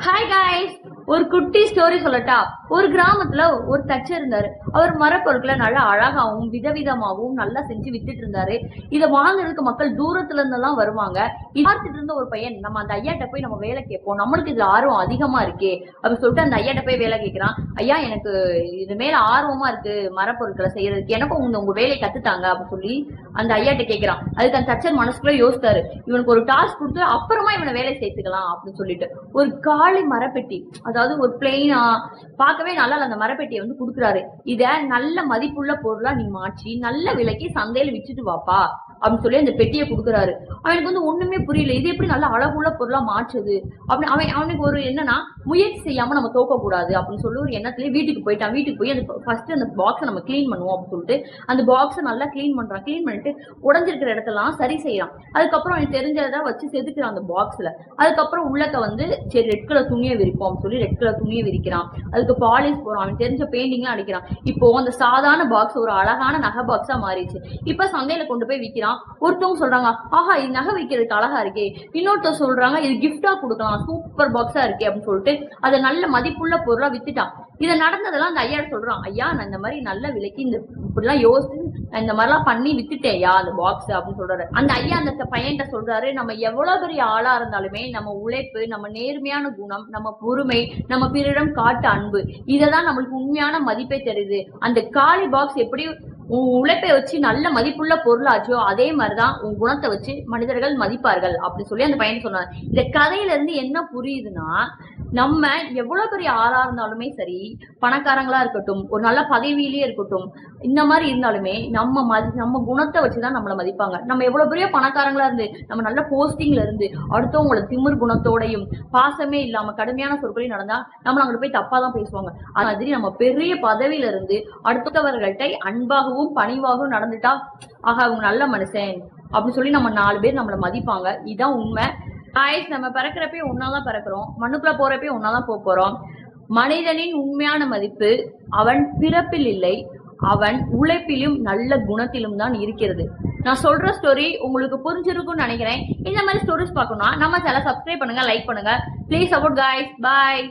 Hi guys, ஒரு குட்டி story சொல்லட்டா. ஒரு கிராமத்துல ஒரு தச்சர் இருந்தாரு. அவர் மரப்பொருட்களை நல்லா அழகாவும் விதவிதமாகவும் நல்லா செஞ்சு வித்துட்டு இருந்தாரு. இதை வாங்குறதுக்கு மக்கள் தூரத்துல இருந்தெல்லாம் வருவாங்க. பார்த்துட்டு இருந்த ஒரு பையன், நம்ம அந்த ஐயாட்ட போய் நம்ம வேலை கேட்போம், நம்மளுக்கு இதுல ஆர்வம் அதிகமா இருக்கே அப்படின்னு சொல்லிட்டு அந்த ஐயாட்ட போய் வேலை கேட்கிறான். ஐயா, எனக்கு இது மேல ஆர்வமா இருக்கு மரப்பொருட்களை செய்யறதுக்கு, எனக்கும் உங்க வேலையை கத்துத்தாங்க அப்படின்னு சொல்லி அந்த ஐயாட்ட கேட்கிறான். அதுக்கு அந்த தச்சர் மனசுக்குள்ள யோசித்தாரு, இவனுக்கு ஒரு டாஸ்க் கொடுத்து அப்புறமா இவனை வேலை சேர்த்துக்கலாம் அப்படின்னு சொல்லிட்டு ஒரு காலி மரப்பெட்டி, அதாவது ஒரு பிளெயினா பார்க்கவே நல்லா அந்த மரப்பெட்டியை வந்து கொடுக்குறாரு. இத நல்ல மதிப்புள்ள பொருளா நீ மாற்றி நல்ல விலைக்கு சந்தையில விச்சுட்டு வாப்பா அப்படின்னு சொல்லி அந்த பெட்டியை கொடுக்குறாரு. அவனுக்கு வந்து ஒண்ணுமே புரியல, இது எப்படி நல்ல அழகுள்ள பொருளா மாற்றுது அப்படின்னு. அவனுக்கு ஒரு என்னன்னா, முயற்சி செய்யாம நம்ம தோக்க கூடாது அப்படின்னு சொல்லி ஒரு எண்ணத்திலேயே வீட்டுக்கு போயிட்டான். வீட்டுக்கு போய் அந்த ஃபர்ஸ்ட் அந்த பாக்ஸை நம்ம கிளீன் பண்ணுவோம் அப்படின்னு சொல்லிட்டு அந்த பாக்ஸை நல்லா கிளீன் பண்றான். கிளீன் பண்ணிட்டு உடஞ்சிருக்கிற இடத்தெல்லாம் சரி செய்யறான். அதுக்கப்புறம் அவனுக்கு தெரிஞ்சதை வச்சு செதுக்குறான் அந்த பாக்ஸ்ல. அதுக்கப்புறம் உள்ளக்க வந்து சரி ரெட் கலர் துணியை விரிப்போம் சொல்லி ரெட் கலர் துணியை விரிக்கிறான். அதுக்கு பாலிஷ் போறான். அவன் தெரிஞ்ச பெயிண்டிங்லாம் அடிக்கிறான். இப்போ அந்த சாதாரண பாக்ஸ் ஒரு அழகான நகை பாக்ஸா மாறிடுச்சு. இப்ப சந்தையில கொண்டு போய் விற்கிறான். ஒருத்தவங்க சொல்றாங்க, ஆஹா இது நகை வைக்கிறதுக்கு அழகா இருக்கே. இன்னொருத்தர் சொல்றாங்க, இது கிஃப்டா கொடுக்கலாம், சூப்பர் பாக்ஸா இருக்கே அப்படின்னு சொல்லிட்டு அதை நல்ல மதிப்புள்ள பொருளா வித்துட்டான். இதை நடந்ததெல்லாம் அந்த ஐயா சொல்றான், ஐயா நான் இந்த மாதிரி நல்ல விலைக்கு இந்த இப்படிலாம் யோசிச்சு இந்த மாதிரிலாம் பண்ணி வித்துட்டேயா அந்த பாக்ஸ் அப்படின்னு சொல்றாரு. அந்த ஐயா அந்த பையன்கிட்ட சொல்றாரு, நம்ம எவ்வளவு பெரிய ஆளா இருந்தாலுமே நம்ம உழைப்பு, நம்ம நேர்மையான குணம், நம்ம பொறுமை, நம்ம பிறரிடம் காட்டு அன்பு, இததான் நம்மளுக்கு உண்மையான மதிப்பை தெரியுது. அந்த காலி பாக்ஸ் எப்படி உன் உழைப்பை வச்சு நல்ல மதிப்புள்ள பொருளாச்சோ அதே மாதிரிதான் உன் குணத்தை வச்சு மனிதர்கள் மதிப்பார்கள் அப்படின்னு சொல்லி அந்த பையன் சொன்னார். இந்த கதையில இருந்து என்ன புரியுதுன்னா, நம்ம எவ்வளவு பெரிய ஆளா இருந்தாலுமே சரி, பணக்காரங்களா இருக்கட்டும், ஒரு நல்ல பதவியிலேயே இருக்கட்டும், இந்த மாதிரி இருந்தாலுமே நம்ம குணத்தை வச்சுதான் நம்மளை மதிப்பாங்க. நம்ம எவ்வளவு பெரிய பணக்காரங்களா இருந்து நம்ம நல்ல போஸ்டிங்ல இருந்து அடுத்தவங்களோட திமிர் குணத்தோடையும் பாசமே இல்லாம கடுமையான சொற்களையும் நடந்தா நம்மள அங்க போய் தப்பாதான் பேசுவாங்க. அது மாதிரி நம்ம பெரிய பதவியில இருந்து அடுத்தவர்கள்ட்ட அன்பாகவும் பணிவாகவும் நடந்துட்டா, ஆக அவங்க நல்ல மனுஷன் அப்படின்னு சொல்லி நம்ம 4 பேர் நம்மளை மதிப்பாங்க. இதுதான் உண்மை. ஆயிஸ், நம்ம பிறக்கிறப்பே ஒன்னாதான் பிறக்கிறோம், மண்ணுக்குள்ள போறப்பே ஒன்னாதான் போறோம். மனிதனின் உண்மையான மதிப்பு அவன் பிறப்பில் இல்லை, அவன் உழைப்பிலும் நல்ல குணத்திலும் தான் இருக்கிறது. நான் சொல்ற ஸ்டோரி உங்களுக்கு புரிஞ்சிருக்கும்னு நினைக்கிறேன். இந்த மாதிரி ஸ்டோரிஸ் பார்க்கணும்னா நம்ம சேனலை சப்ஸ்கிரைப் பண்ணுங்க, லைக் பண்ணுங்க. Please support guys. பாய்.